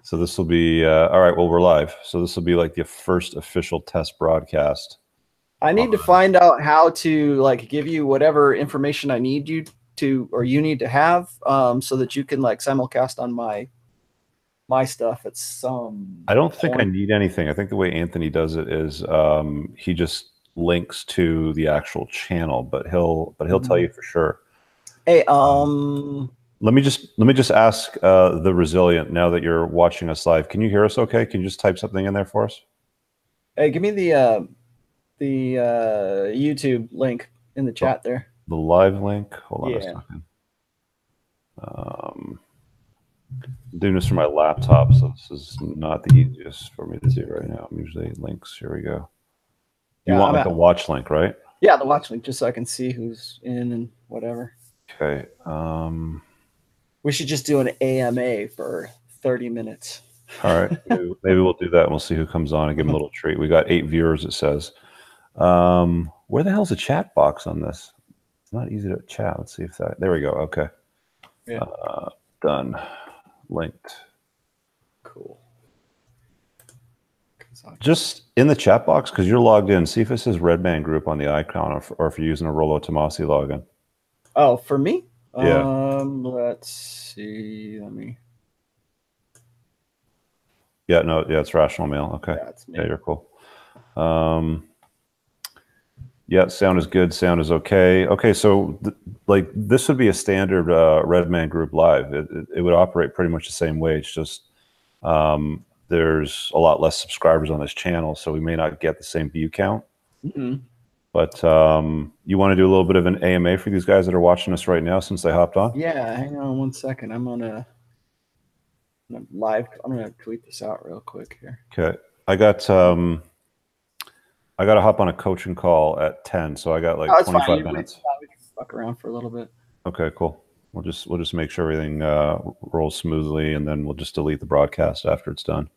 So this will be all right. Well, we're live. So this will be like the first official test broadcast. I need to find out how to like give you whatever information I need you to, or you need to have, so that you can like simulcast on my stuff at some I don't think I point. need anything. I think the way Anthony does it is he just links to the actual channel, but he'll tell you for sure. Hey, let me just ask the Resilient, now that you're watching us live. Can you hear us okay? Can you just type something in there for us? hey, give me the YouTube link in the chat there. The live link. Hold on Yeah. a second. I'm doing this from my laptop, so this is not the easiest for me to do right now. I'm usually links. Here we go. You want like a watch link, right? Yeah, the watch link, just so I can see who's in and whatever. Okay. We should just do an AMA for 30 minutes. All right. Maybe we'll do that and we'll see who comes on and give them a little treat. We got 8 viewers, it says. Where the hell's the chat box on this? It's not easy to chat. Let's see if that. There we go. Okay. Yeah. Done. Linked. Cool. Just in the chat box, because you're logged in, see if it says Redman Group on the icon, or if you're using a Rollo Tomasi login. Oh, for me? Yeah. Let's see. Let me. Yeah, no, yeah, it's Rational Mail. Okay. Yeah, it's me. Yeah, you're cool. Yeah, sound is good. Sound is okay. Okay, so like this would be a standard Redman Group live. It would operate pretty much the same way. It's just there's a lot less subscribers on this channel, so we may not get the same view count. Mm-hmm. But you want to do a little bit of an AMA for these guys that are watching us right now since they hopped on? Yeah, hang on one second. I'm gonna tweet this out real quick here. Okay, I got to hop on a coaching call at 10, so I got like 25 minutes. We can fuck around for a little bit. Okay, cool. We'll just make sure everything rolls smoothly, and then we'll just delete the broadcast after it's done.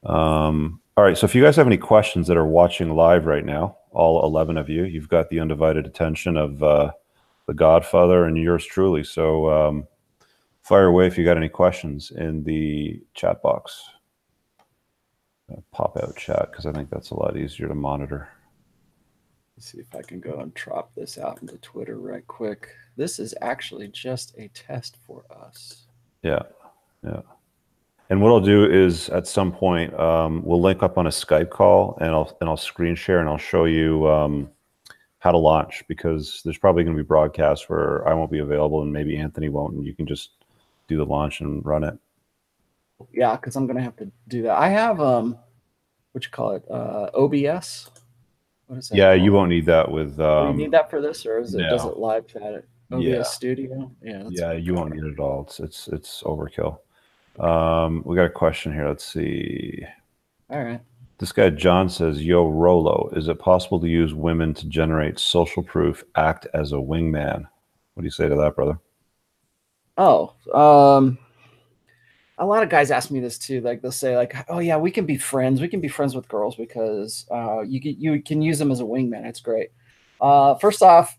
All right, so if you guys have any questions that are watching live right now, all 11 of you, you've got the undivided attention of the Godfather and yours truly. So fire away if you got any questions in the chat box. Pop out chat, because I think that's a lot easier to monitor. Let's see if I can go and drop this out into Twitter right quick. This is actually just a test for us. Yeah, yeah. And what I'll do is at some point we'll link up on a Skype call, and I'll screen share, and I'll show you how to launch, because there's probably going to be broadcasts where I won't be available and maybe Anthony won't, and you can just do the launch and run it. Yeah, because I'm going to have to do that. I have what you call it, OBS. What is that? Yeah, you won't need that with. You need that for this, or is it? No. Does it live chat it? OBS Studio. Yeah. Yeah, you won't need it at all. It's overkill. We got a question here. Let's see. All right. This guy John says, "Yo, Rollo, is it possible to use women to generate social proof, act as a wingman?" What do you say to that, brother? Oh, a lot of guys ask me this too. Like they'll say, like, "Oh yeah, we can be friends. We can be friends with girls because you can use them as a wingman. It's great." First off,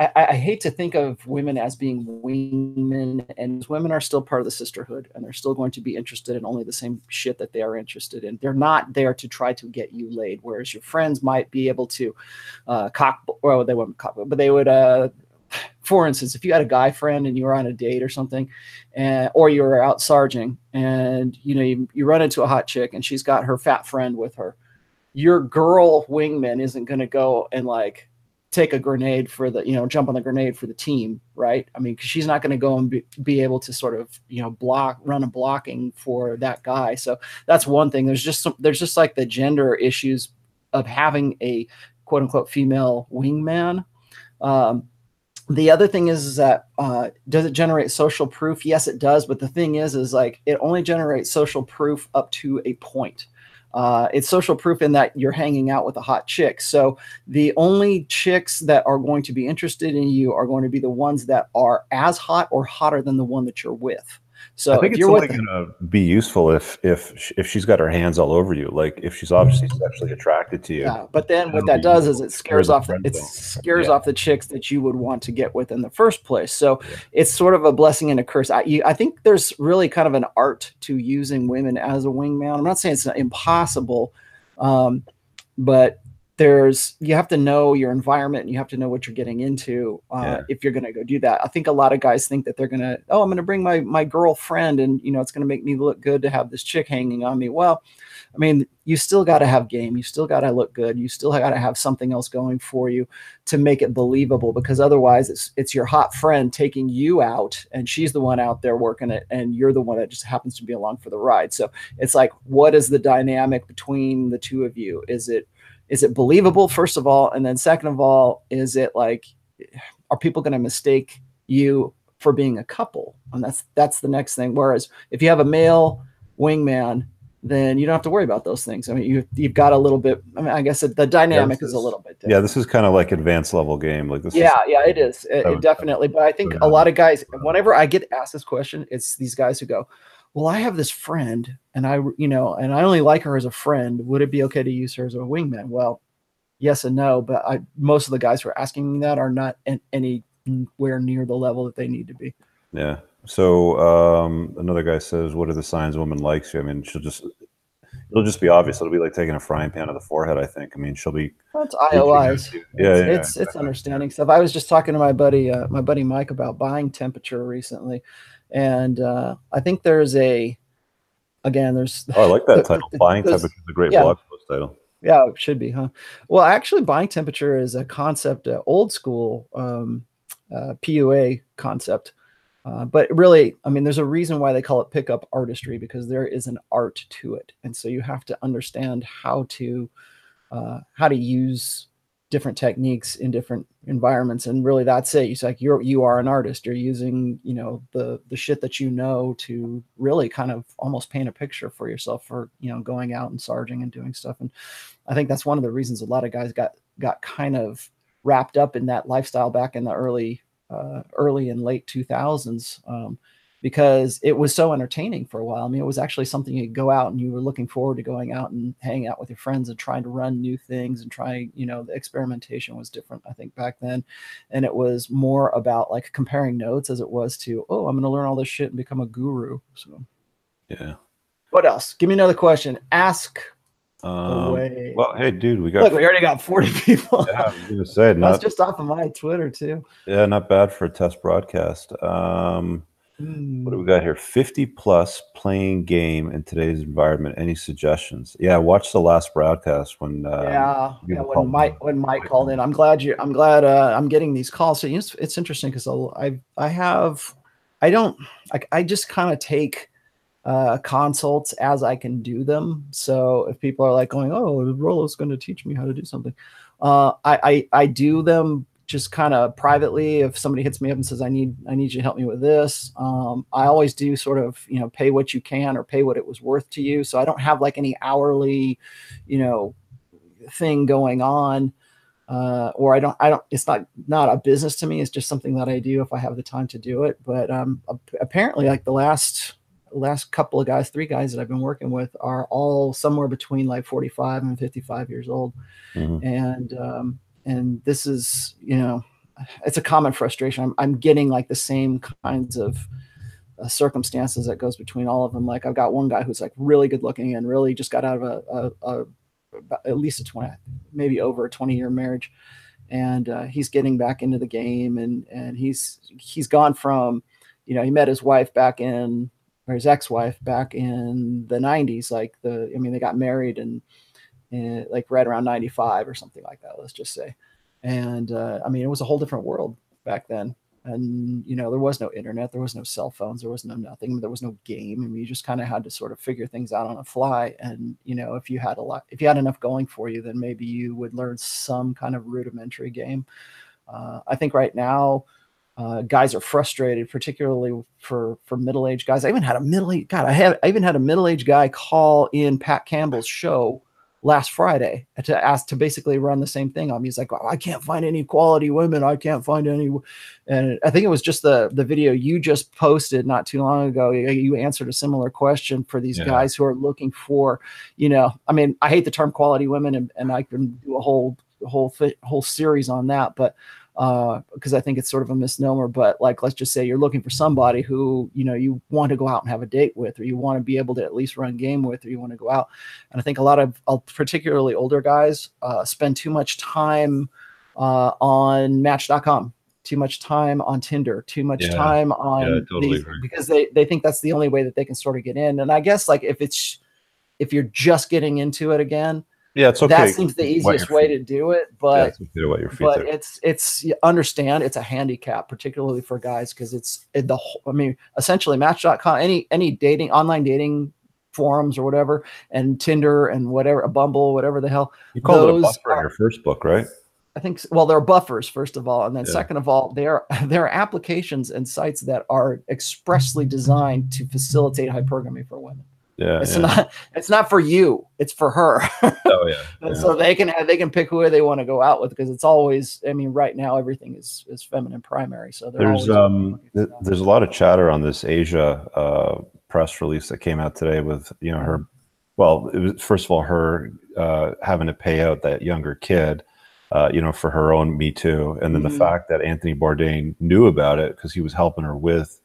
I hate to think of women as being wingmen, and women are still part of the sisterhood, and they're still going to be interested in only the same shit that they are interested in. They're not there to try to get you laid, whereas your friends might be able to well, they wouldn't cock, but they would. For instance, if you had a guy friend and you were on a date or something, or you were out sarging, and you run into a hot chick and she's got her fat friend with her, your girl wingman isn't going to go and like take a grenade for the, jump on the grenade for the team, right? I mean, because she's not going to go and be able to sort of, run a blocking for that guy. So that's one thing. There's just like the gender issues of having a quote unquote female wingman. The other thing is that does it generate social proof? Yes, it does. But the thing is like it only generates social proof up to a point. It's social proof in that you're hanging out with a hot chick. So the only chicks that are going to be interested in you are going to be the ones that are as hot or hotter than the one that you're with. So I think if it's you're only with, going to be useful if she's got her hands all over you. Like if she's obviously sexually attracted to you, yeah, but then what that'll that be does is useful. it Clear scares the off friend zone. the chicks that you would want to get with in the first place. So Yeah. it's sort of a blessing and a curse. I think there's really kind of an art to using women as a wingman. I'm not saying it's impossible, but you have to know your environment and you have to know what you're getting into Yeah. if you're going to go do that. I think a lot of guys think that they're going to, I'm going to bring my girlfriend and it's going to make me look good to have this chick hanging on me. Well, I mean, you still got to have game. You still got to look good. You still got to have something else going for you to make it believable, because otherwise it's your hot friend taking you out and she's the one out there working it and you're the one that just happens to be along for the ride. So it's like, what is the dynamic between the two of you? Is it believable, first of all? And then second of all, is it like, are people going to mistake you for being a couple? And that's the next thing. Whereas if you have a male wingman, then you don't have to worry about those things. I mean, you've got a little bit. I mean, I guess the dynamic is a little bit different. Yeah, this is kind of like advanced level game. Like this. Yeah, it is. It definitely. But I think a lot of guys, whenever I get asked this question, it's these guys who go, "Well, I have this friend, and I only like her as a friend. Would it be okay to use her as a wingman?" Well, yes and no. But most of the guys who are asking me that are not anywhere near the level that they need to be. Yeah. So another guy says, "What are the signs a woman likes you?" I mean, it'll just be obvious. It'll be like taking a frying pan to the forehead, I think. I mean, she'll be. That's IOIs. It's understanding stuff. I was just talking to my buddy Mike about buying temperature recently, and I think there's I like that title. Buying temperature is a great blog post title. Yeah, it should be, huh? Well, actually, buying temperature is a concept, old school PUA concept. But really, I mean, there's a reason why they call it pickup artistry, because there is an art to it. And so you have to understand how to use different techniques in different environments. And really that's it. It's like you are an artist. You're using, the shit that to really kind of almost paint a picture for yourself for, going out and sarging and doing stuff. And I think that's one of the reasons a lot of guys got kind of wrapped up in that lifestyle back in the early and late 2000s, because it was so entertaining for a while. I mean, it was actually something you go out and you were looking forward to going out and hanging out with your friends and trying to run new things and trying, the experimentation was different, I think, back then. And it was more about like comparing notes as it was to, I'm going to learn all this shit and become a guru. So, yeah. What else? Give me another question. Ask away. Well, hey, dude, we already got 40 people. Yeah, I was going to say, that's just off of my Twitter too. Yeah, not bad for a test broadcast. What do we got here? 50 plus playing game in today's environment. Any suggestions? Yeah, watch the last broadcast when when Mike called in. I'm glad I'm getting these calls. So it's interesting because I just kind of take consults as I can do them. So if people are like going, Rollo's going to teach me how to do something, I do them just kind of privately. If somebody hits me up and says, I need you to help me with this, I always do sort of, pay what you can or pay what it was worth to you. So I don't have like any hourly, thing going on, or I don't, it's not a business to me. It's just something that I do if I have the time to do it. But apparently like the last couple of guys, 3 guys that I've been working with are all somewhere between like 45 and 55 years old. Mm-hmm. And this is, it's a common frustration. I'm getting like the same kinds of circumstances that goes between all of them. Like I've got one guy who's like really good looking and really just got out of at least a 20, maybe over a 20-year marriage. And he's getting back into the game, and he's gone from, he met his wife or his ex-wife back in the 90s. They got married and like right around 95 or something like that, let's just say. And it was a whole different world back then. And, there was no internet, there was no cell phones, there was no nothing, there was no game. You just kind of had to sort of figure things out on the fly. And, if you had enough going for you, then maybe you would learn some kind of rudimentary game. I think right now, guys are frustrated, particularly for middle-aged guys. I even had a middle-aged guy call in Pat Campbell's show last Friday to ask to basically run the same thing on me. He's like, oh, I can't find any quality women. I can't find any. And I think it was just the video you just posted not too long ago. You answered a similar question for these guys who are looking for, you know, I mean, I hate the term quality women, and I can do a whole series on that, but because I think it's sort of a misnomer. But like, let's just say you're looking for somebody who, you know, you want to go out and have a date with, or you want to be able to at least run game with, or you want to go out. And I think a lot of particularly older guys spend too much time on Match.com, too much time on Tinder, too much time on these, because they think that's the only way that they can sort of get in. And I guess like if you're just getting into it again, yeah, it's okay. That seems the easiest way to do it, but it's you understand it's a handicap, particularly for guys, because I mean, essentially Match.com, any dating, online dating forums or whatever, and Tinder and whatever, a Bumble, whatever the hell. You called it a buffer in your first book, right? I think, well, there are buffers, first of all, and then second of all, there are applications and sites that are expressly designed to facilitate hypergamy for women. Yeah, it's not for you, it's for her. Oh yeah. And so they can pick who they want to go out with, because it's always, I mean, right now everything is feminine primary. So there's a lot of chatter on this Asia press release that came out today with, you know, her, well, it was first of all her having to pay out that younger kid, you know, for her own Me Too, and then the fact that Anthony Bourdain knew about it because he was helping her with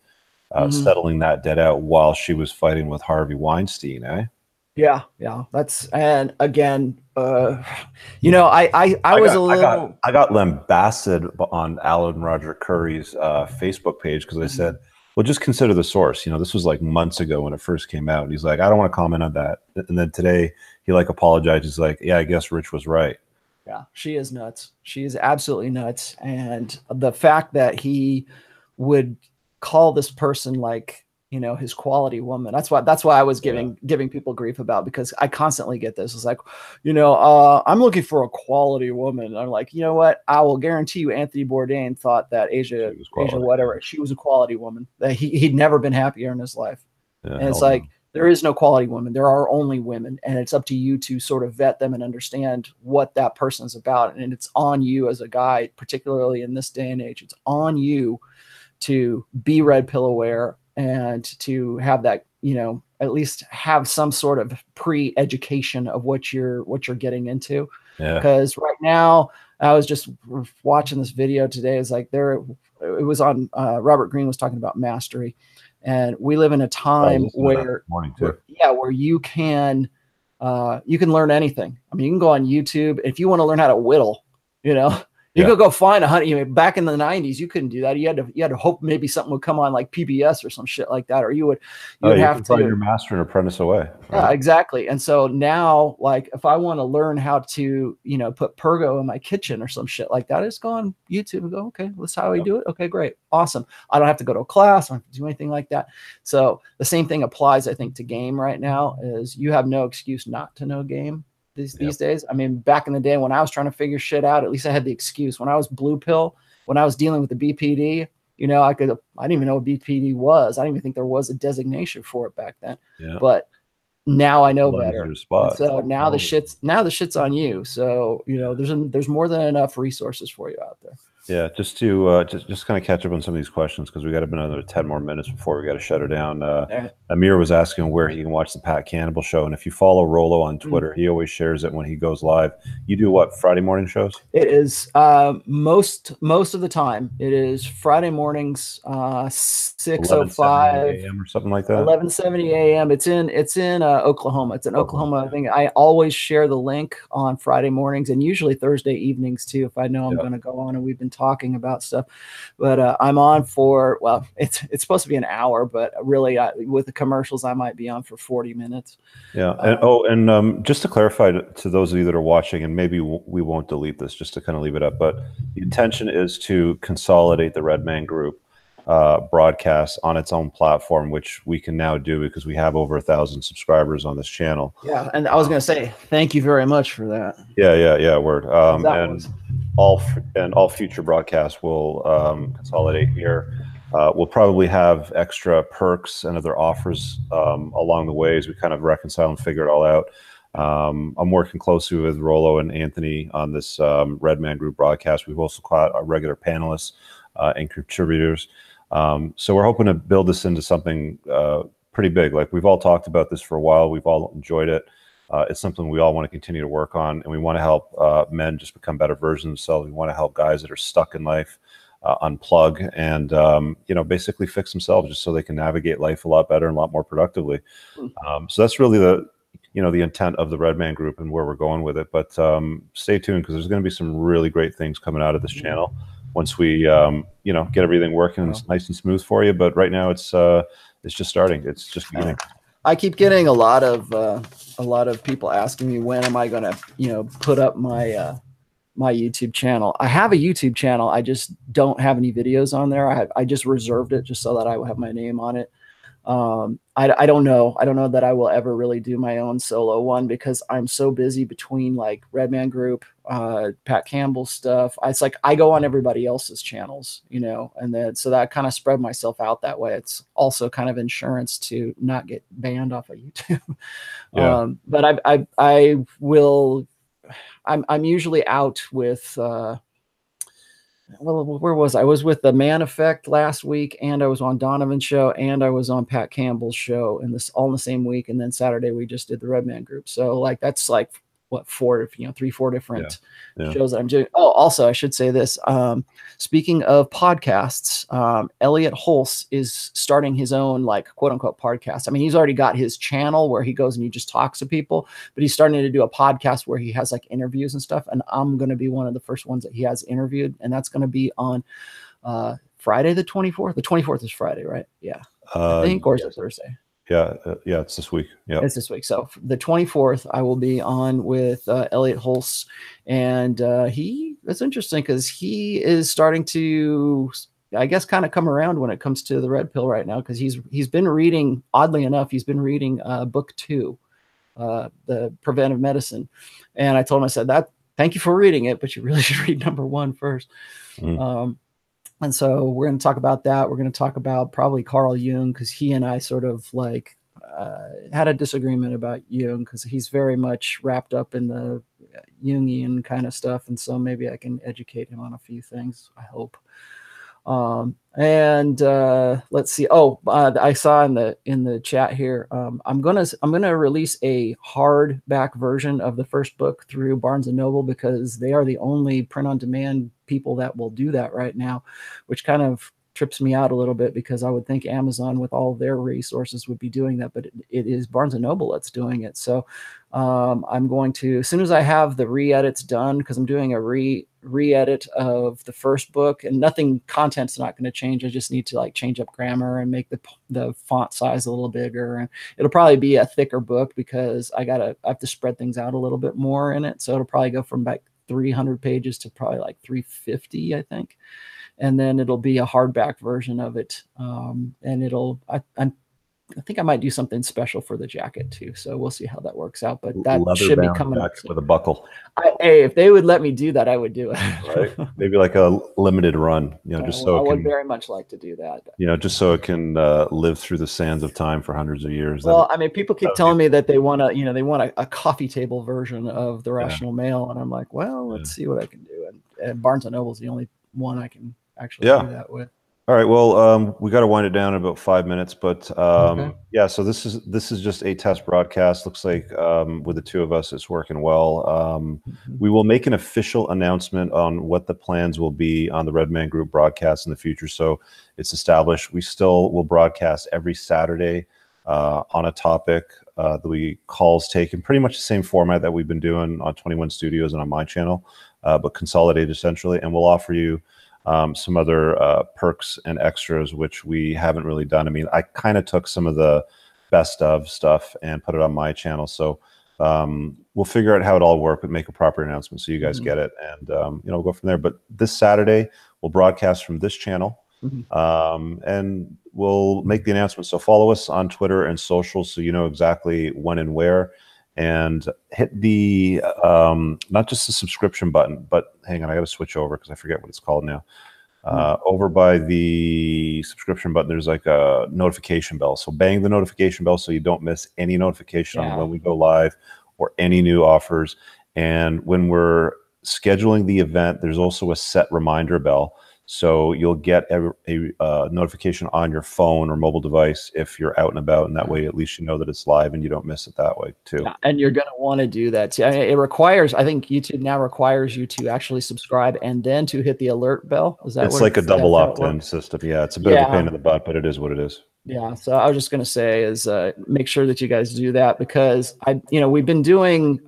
settling that debt out while she was fighting with Harvey Weinstein, eh? Yeah. That's, and again, you know, I got lambasted on Alan Roger Curry's Facebook page because I said, well, just consider the source. You know, this was like months ago when it first came out. And he's like, I don't want to comment on that. And then today he like apologized. He's like, yeah, I guess Rich was right. Yeah, she is nuts. She is absolutely nuts. And the fact that he would call this person like, you know, his quality woman. That's why I was giving people grief about, because I constantly get this. It's like, you know, I'm looking for a quality woman. And I'm like, you know what? I will guarantee you Anthony Bourdain thought that Asia whatever, she was a quality woman. That he'd never been happier in his life. Yeah, and it's like, there is no quality woman. There are only women, and it's up to you to sort of vet them and understand what that person's about. And it's on you as a guy, particularly in this day and age, it's on you to be red pill aware and to have that, you know, at least have some sort of pre-education of what you're getting into. Because right now, I was just watching this video today. It's like it was on Robert Greene was talking about mastery, and we live in a time where you can learn anything. I mean, you can go on YouTube if you want to learn how to whittle, you know. You could go find back in the 90s, you couldn't do that. You had to hope maybe something would come on like PBS or some shit like that, or you would have to find your master and apprentice away. Right? Yeah, exactly. And so now, like, if I want to learn how to, you know, put Pergo in my kitchen or some shit like that, I just go on YouTube and go, okay, that's how we do it. Okay, great. Awesome. I don't have to go to a class. I don't have to do anything like that. So the same thing applies, I think, to game right now. Is you have no excuse not to know game. These days. I mean, back in the day when I was trying to figure shit out, at least I had the excuse. When I was blue pill, when I was dealing with the BPD, you know, I didn't even know what BPD was. I didn't even think there was a designation for it back then. Yeah. But now I know better. So now the shit's on you. So, you know, there's more than enough resources for you out there. Yeah, just to just kind of catch up on some of these questions, because we got another 10 more minutes before we got to shut her down. Amir was asking where he can watch the Pat Cannibal show, and if you follow Rolo on Twitter, he always shares it when he goes live. You do what, Friday morning shows? It is most of the time. It is Friday mornings, 6:05 a.m. or something like that. 11:70 a.m. It's in Oklahoma. It's an Oklahoma thing. I always share the link on Friday mornings, and usually Thursday evenings too, if I know I'm going to go on and we've been talking about stuff. But I'm on for, well, it's supposed to be an hour, but really with the commercials I might be on for 40 minutes. And just to clarify to those of you that are watching, and maybe we won't delete this just to kind of leave it up, but the intention is to consolidate the Red Man Group broadcast on its own platform, which we can now do because we have over 1,000 subscribers on this channel. Yeah, and I was going to say thank you very much for that. Yeah, word. All future broadcasts will consolidate here. We'll probably have extra perks and other offers along the way as we kind of reconcile and figure it all out. I'm working closely with Rollo and Anthony on this Redman Group broadcast. We've also got our regular panelists and contributors. So we're hoping to build this into something pretty big. Like, we've all talked about this for a while. We've all enjoyed it. It's something we all want to continue to work on, and we want to help men just become better versions of themselves. We want to help guys that are stuck in life unplug and basically fix themselves, just so they can navigate life a lot better and a lot more productively. So that's really the intent of the Redman Group and where we're going with it. But stay tuned, because there's going to be some really great things coming out of this channel once we get everything working nice and smooth for you. But right now it's just starting. It's just beginning. I keep getting a lot of people asking me, when am I going to put up my my YouTube channel. I have a YouTube channel. I just don't have any videos on there. I just reserved it just so that I will have my name on it. I don't know. I don't know that I will ever really do my own solo one, because I'm so busy between like Redman Group, Pat Campbell stuff. It's like I go on everybody else's channels, and then so that kind of spread myself out that way. It's also kind of insurance to not get banned off of YouTube. Yeah. But I will. I'm usually out with. Well, where was I? I was with the Man Effect last week, and I was on Donovan's show, and I was on Pat Campbell's show, and this all in the same week. And then Saturday we just did the Redman Group. So like that's like what, 4 different shows that I'm doing. Oh, also I should say this. Speaking of podcasts, Elliot Hulse is starting his own like quote unquote podcast. I mean, he's already got his channel where he goes and he just talks to people, but he's starting to do a podcast where he has like interviews and stuff. And I'm going to be one of the first ones that he has interviewed. And that's going to be on Friday, the 24th. The 24th is Friday, right? Yeah. I think, or is it Thursday? Yeah, it's this week. Yeah, it's this week. So the 24th, I will be on with Elliot Hulse, and it's interesting because he is starting to, I guess, kind of come around when it comes to the red pill right now, because he's been reading, oddly enough, he's been reading book 2, the preventive medicine, and I told him, I said, thank you for reading it, but you really should read number 1 first. And so we're going to talk about that. We're going to talk about probably Carl Jung, because he and I sort of like had a disagreement about Jung, because he's very much wrapped up in the Jungian kind of stuff. And so maybe I can educate him on a few things, I hope. Let's see. Oh, I saw in the chat here. I'm gonna release a hardback version of the first book through Barnes and Noble, because they are the only print-on-demand people that will do that right now, which kind of trips me out a little bit, because I would think Amazon with all their resources would be doing that, but it is Barnes and Noble that's doing it. So I'm going to, as soon as I have the re-edits done, because I'm doing a re-edit of the first book, and nothing, content's not going to change. I just need to like change up grammar and make the font size a little bigger, and it'll probably be a thicker book, because I have to spread things out a little bit more in it. So it'll probably go from like 300 pages to probably like 350, I think. And then it'll be a hardback version of it. And I think I might do something special for the jacket too. So we'll see how that works out. But that should be coming up with a buckle. Hey, if they would let me do that, I would do it. Right? Maybe like a limited run, just so I would very much like to do that. Just so it can live through the sands of time for hundreds of years. Well, I mean, people keep telling me that they want a coffee table version of the Rational Male, and I'm like, well, let's see what I can do. And Barnes and Noble is the only one I can actually do that with. All right. Well, we got to wind it down in about 5 minutes, but yeah. So this is just a test broadcast. Looks like with the two of us, it's working well. We will make an official announcement on what the plans will be on the Redman Group broadcast in the future. So it's established. We still will broadcast every Saturday on a topic. There'll be calls taken, pretty much the same format that we've been doing on 21 Studios and on my channel, but consolidated essentially. And we'll offer you some other perks and extras, which we haven't really done. I mean, I kind of took some of the best of stuff and put it on my channel. So we'll figure out how it all works, but make a proper announcement so you guys get it. And, we'll go from there. But this Saturday, we'll broadcast from this channel and we'll make the announcement. So follow us on Twitter and social so you know exactly when and where. And hit the not just the subscription button, but hang on, I got to switch over because I forget what it's called now. Over by the subscription button, there's like a notification bell. So bang the notification bell so you don't miss any notification on when we go live or any new offers. And when we're scheduling the event, there's also a set reminder bell. So you'll get a notification on your phone or mobile device if you're out and about, and that way at least you know that it's live and you don't miss it that way too. Yeah, and you're going to want to do that too. I mean, it requires, I think YouTube now requires you to actually subscribe and then to hit the alert bell. Is that it's like a double opt-in system. Yeah, it's a bit of a pain in the butt, but it is what it is. Yeah, so I was just going to say is make sure that you guys do that, because we've been doing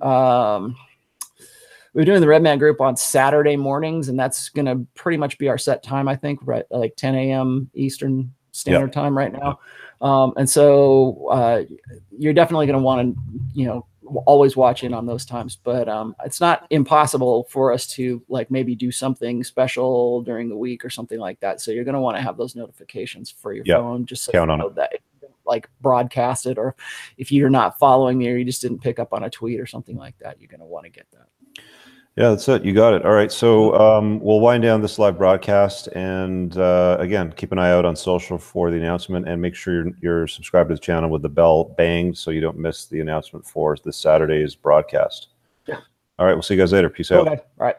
we're doing the Redman group on Saturday mornings, and that's going to pretty much be our set time, I think, right, like 10 a.m. Eastern Standard Time right now. And so you're definitely going to want to, always watch in on those times. But it's not impossible for us to like maybe do something special during the week or something like that. So you're going to want to have those notifications for your phone, just so count on it. That like broadcast it, or if you're not following me or you just didn't pick up on a tweet or something like that, you're going to want to get that. Yeah, that's it. You got it. All right. So we'll wind down this live broadcast. And again, keep an eye out on social for the announcement, and make sure you're subscribed to the channel with the bell banged so you don't miss the announcement for this Saturday's broadcast. Yeah. All right. We'll see you guys later. Peace out. Okay. All right.